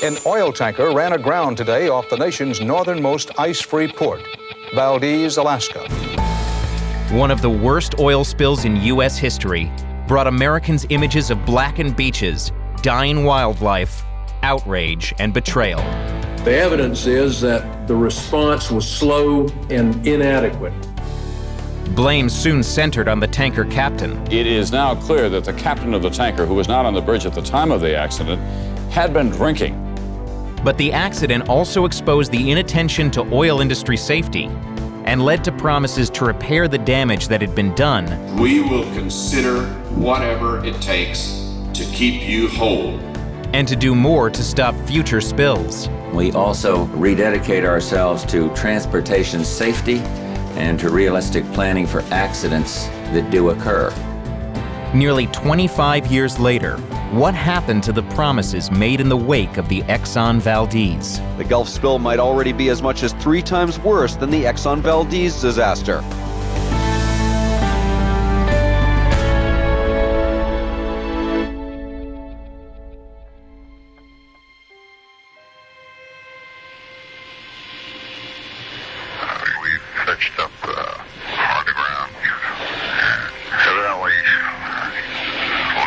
An oil tanker ran aground today off the nation's northernmost ice-free port, Valdez, Alaska. One of the worst oil spills in U.S. history brought Americans images of blackened beaches, dying wildlife, outrage, and betrayal. The evidence is that the response was slow and inadequate. Blame soon centered on the tanker captain. It is now clear that the captain of the tanker, who was not on the bridge at the time of the accident, had been drinking. But the accident also exposed the inattention to oil industry safety and led to promises to repair the damage that had been done. We will consider whatever it takes to keep you whole. And to do more to stop future spills. We also rededicate ourselves to transportation safety and to realistic planning for accidents that do occur. Nearly 25 years later, what happened to the promises made in the wake of the Exxon Valdez? The Gulf spill might already be as much as 3 times worse than the Exxon Valdez disaster. We've fetched up on the ground, evidently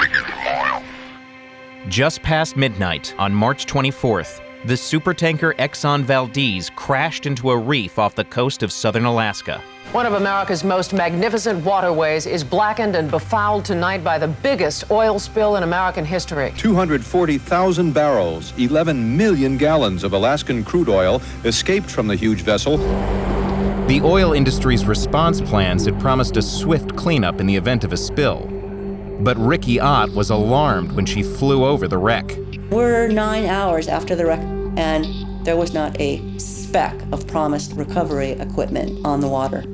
leaking some oil. Just past midnight on March 24th, the supertanker Exxon Valdez crashed into a reef off the coast of southern Alaska. One of America's most magnificent waterways is blackened and befouled tonight by the biggest oil spill in American history. 240,000 barrels, 11 million gallons of Alaskan crude oil escaped from the huge vessel. The oil industry's response plans had promised a swift cleanup in the event of a spill. But Ricky Ott was alarmed when she flew over the wreck. We're 9 hours after the wreck, and there was not a speck of promised recovery equipment on the water.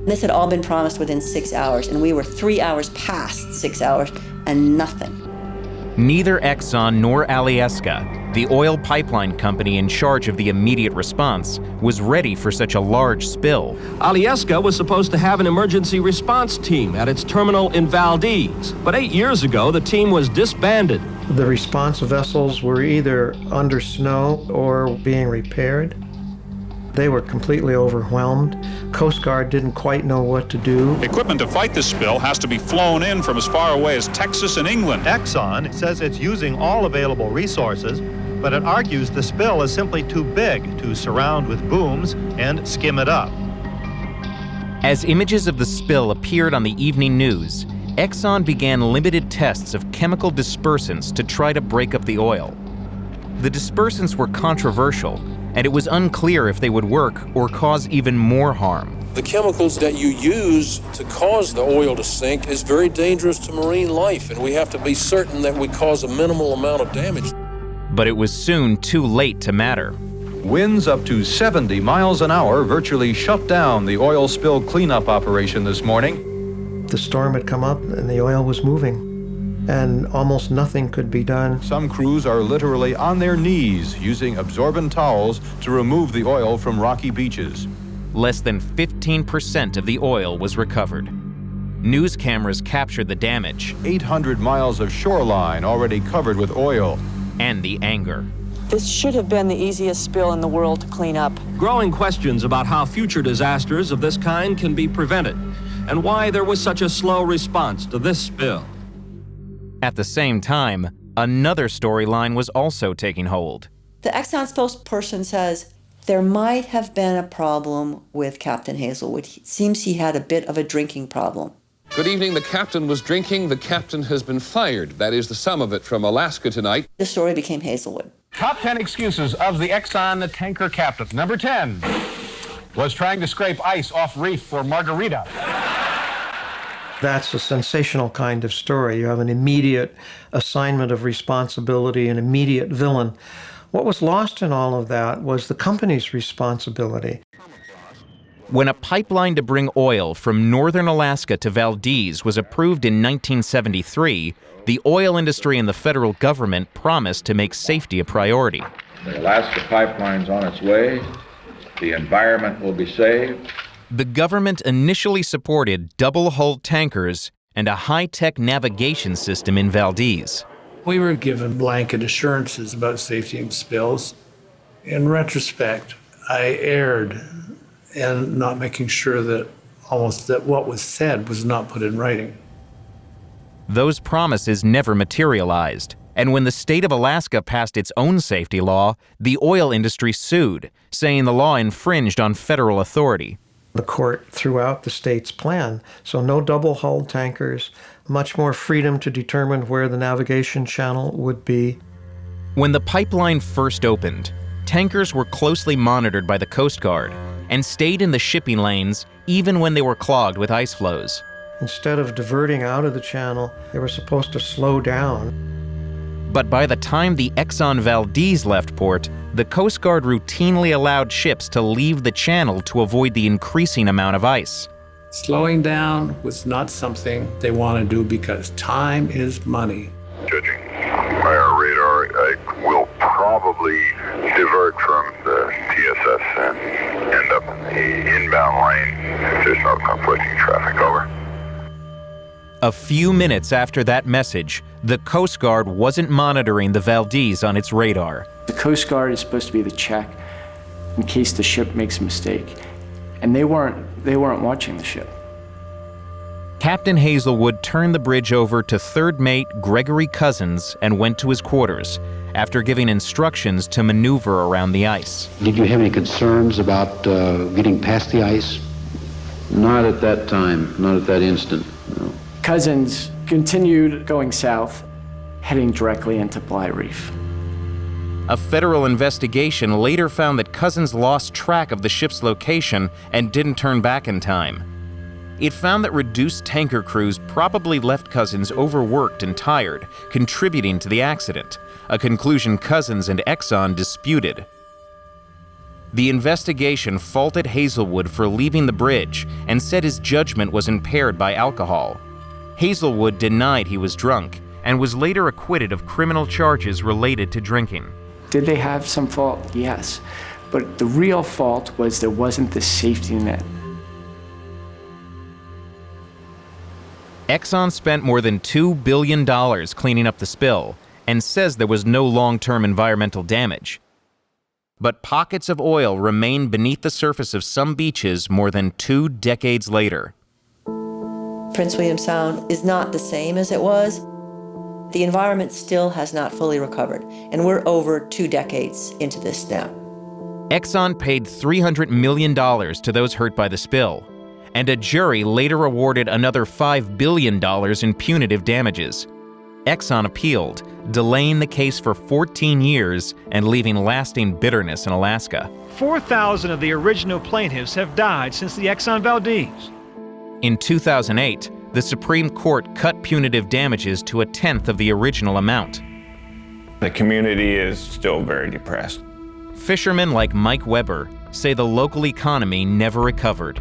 This had all been promised within 6 hours, and we were 3 hours past 6 hours, and nothing. Neither Exxon nor Alyeska, the oil pipeline company in charge of the immediate response, was ready for such a large spill. Alyeska was supposed to have an emergency response team at its terminal in Valdez, but 8 years ago the team was disbanded. The response vessels were either under snow or being repaired. They were completely overwhelmed. Coast Guard didn't quite know what to do. Equipment to fight this spill has to be flown in from as far away as Texas and England. Exxon says it's using all available resources, but it argues the spill is simply too big to surround with booms and skim it up. As images of the spill appeared on the evening news, Exxon began limited tests of chemical dispersants to try to break up the oil. The dispersants were controversial, and it was unclear if they would work or cause even more harm. The chemicals that you use to cause the oil to sink is very dangerous to marine life, and we have to be certain that we cause a minimal amount of damage. But it was soon too late to matter. Winds up to 70 miles an hour virtually shut down the oil spill cleanup operation this morning. The storm had come up and the oil was moving, and almost nothing could be done. Some crews are literally on their knees using absorbent towels to remove the oil from rocky beaches. Less than 15% of the oil was recovered. News cameras captured the damage. 800 miles of shoreline already covered with oil. And the anger. This should have been the easiest spill in the world to clean up. Growing questions about how future disasters of this kind can be prevented, and why there was such a slow response to this spill. At the same time, another storyline was also taking hold. The Exxon spokesperson says there might have been a problem with Captain Hazelwood. It seems he had a bit of a drinking problem. Good evening. The captain was drinking. The captain has been fired. That is the sum of it from Alaska tonight. The story became Hazelwood. Top 10 excuses of the Exxon tanker captain. Number 10 was trying to scrape ice off reef for margarita. That's a sensational kind of story. You have an immediate assignment of responsibility, an immediate villain. What was lost in all of that was the company's responsibility. When a pipeline to bring oil from northern Alaska to Valdez was approved in 1973, the oil industry and the federal government promised to make safety a priority. The Alaska pipeline's on its way. The environment will be saved. The government initially supported double-hulled tankers and a high-tech navigation system in Valdez. We were given blanket assurances about safety and spills. In retrospect, I erred in not making sure that what was said was not put in writing. Those promises never materialized, and when the state of Alaska passed its own safety law, the oil industry sued, saying the law infringed on federal authority. The court threw out the state's plan, so no double-hulled tankers, much more freedom to determine where the navigation channel would be. When the pipeline first opened, tankers were closely monitored by the Coast Guard and stayed in the shipping lanes even when they were clogged with ice flows. Instead of diverting out of the channel, they were supposed to slow down. But by the time the Exxon Valdez left port, the Coast Guard routinely allowed ships to leave the channel to avoid the increasing amount of ice. Slowing down was not something they want to do because time is money. Judging by our radar, I will probably divert from the TSS and end up in the inbound lane if there's no conflicting traffic. Over. A few minutes after that message, the Coast Guard wasn't monitoring the Valdez on its radar. The Coast Guard is supposed to be the check in case the ship makes a mistake, and they weren't watching the ship. Captain Hazelwood turned the bridge over to third mate Gregory Cousins and went to his quarters after giving instructions to maneuver around the ice. Did you have any concerns about getting past the ice? Not at that time, not at that instant, no. Cousins continued going south, heading directly into Bly Reef. A federal investigation later found that Cousins lost track of the ship's location and didn't turn back in time. It found that reduced tanker crews probably left Cousins overworked and tired, contributing to the accident, a conclusion Cousins and Exxon disputed. The investigation faulted Hazelwood for leaving the bridge and said his judgment was impaired by alcohol. Hazelwood denied he was drunk and was later acquitted of criminal charges related to drinking. Did they have some fault? Yes. But the real fault was there wasn't the safety net. Exxon spent more than $2 billion cleaning up the spill and says there was no long-term environmental damage. But pockets of oil remain beneath the surface of some beaches more than 2 decades later. Prince William Sound is not the same as it was. The environment still has not fully recovered, and we're over 2 decades into this now. Exxon paid $300 million to those hurt by the spill, and a jury later awarded another $5 billion in punitive damages. Exxon appealed, delaying the case for 14 years and leaving lasting bitterness in Alaska. 4,000 of the original plaintiffs have died since the Exxon Valdez. In 2008, the Supreme Court cut punitive damages to 1/10 of the original amount. The community is still very depressed. Fishermen like Mike Weber say the local economy never recovered.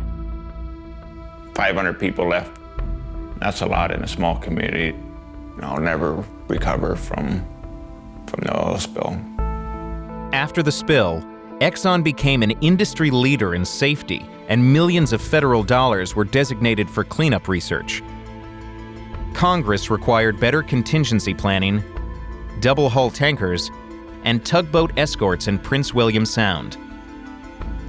500 people left. That's a lot in a small community. I'll never recover from the oil spill. After the spill, Exxon became an industry leader in safety, and millions of federal dollars were designated for cleanup research. Congress required better contingency planning, double-hull tankers, and tugboat escorts in Prince William Sound.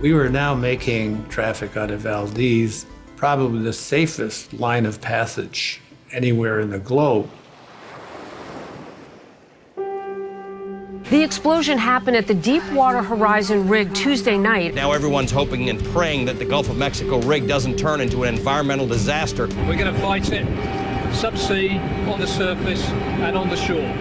We were now making traffic out of Valdez probably the safest line of passage anywhere in the globe. The explosion happened at the Deepwater Horizon rig Tuesday night. Now everyone's hoping and praying that the Gulf of Mexico rig doesn't turn into an environmental disaster. We're going to fight it, subsea, on the surface, and on the shore.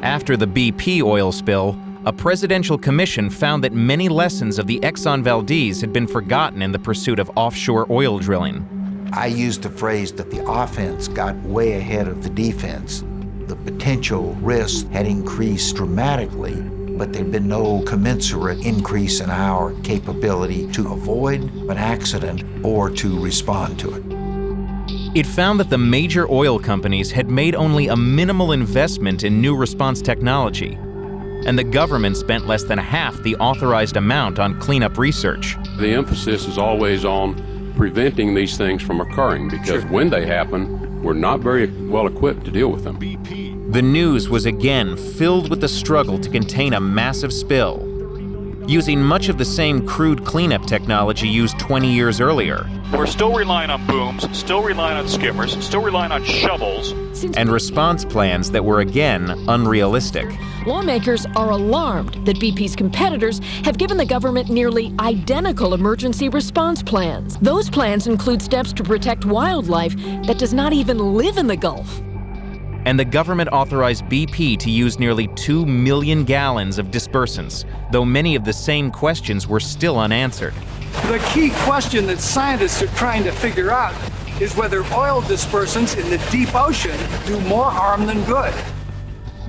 After the BP oil spill, a presidential commission found that many lessons of the Exxon Valdez had been forgotten in the pursuit of offshore oil drilling. I used the phrase that the offense got way ahead of the defense. The potential risk had increased dramatically, but there'd been no commensurate increase in our capability to avoid an accident or to respond to it. It found that the major oil companies had made only a minimal investment in new response technology, and the government spent less than half the authorized amount on cleanup research. The emphasis is always on preventing these things from occurring, because when they happen, we're not very well equipped to deal with them. The news was again filled with the struggle to contain a massive spill. Using much of the same crude cleanup technology used 20 years earlier. We're still relying on booms, still relying on skimmers, still relying on shovels. And response plans that were again unrealistic. Lawmakers are alarmed that BP's competitors have given the government nearly identical emergency response plans. Those plans include steps to protect wildlife that does not even live in the Gulf. And the government authorized BP to use nearly 2 million gallons of dispersants, though many of the same questions were still unanswered. The key question that scientists are trying to figure out is whether oil dispersants in the deep ocean do more harm than good.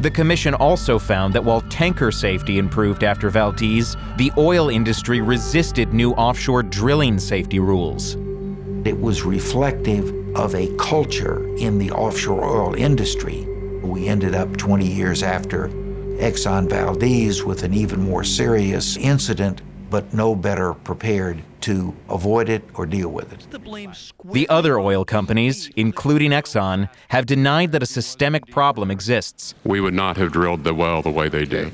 The commission also found that while tanker safety improved after Valdez, the oil industry resisted new offshore drilling safety rules. It was reflective of a culture in the offshore oil industry. We ended up 20 years after Exxon Valdez with an even more serious incident, but no better prepared to avoid it or deal with it. The other oil companies, including Exxon, have denied that a systemic problem exists. We would not have drilled the well the way they did.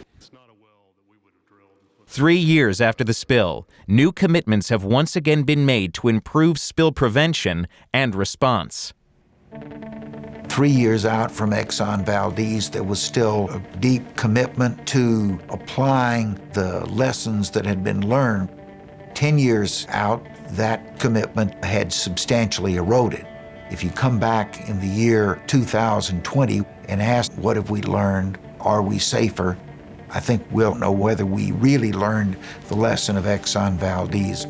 3 years after the spill, new commitments have once again been made to improve spill prevention and response. 3 years out from Exxon Valdez, there was still a deep commitment to applying the lessons that had been learned. 10 years out, that commitment had substantially eroded. If you come back in the year 2020 and ask, what have we learned? Are we safer? I think we'll know whether we really learned the lesson of Exxon Valdez.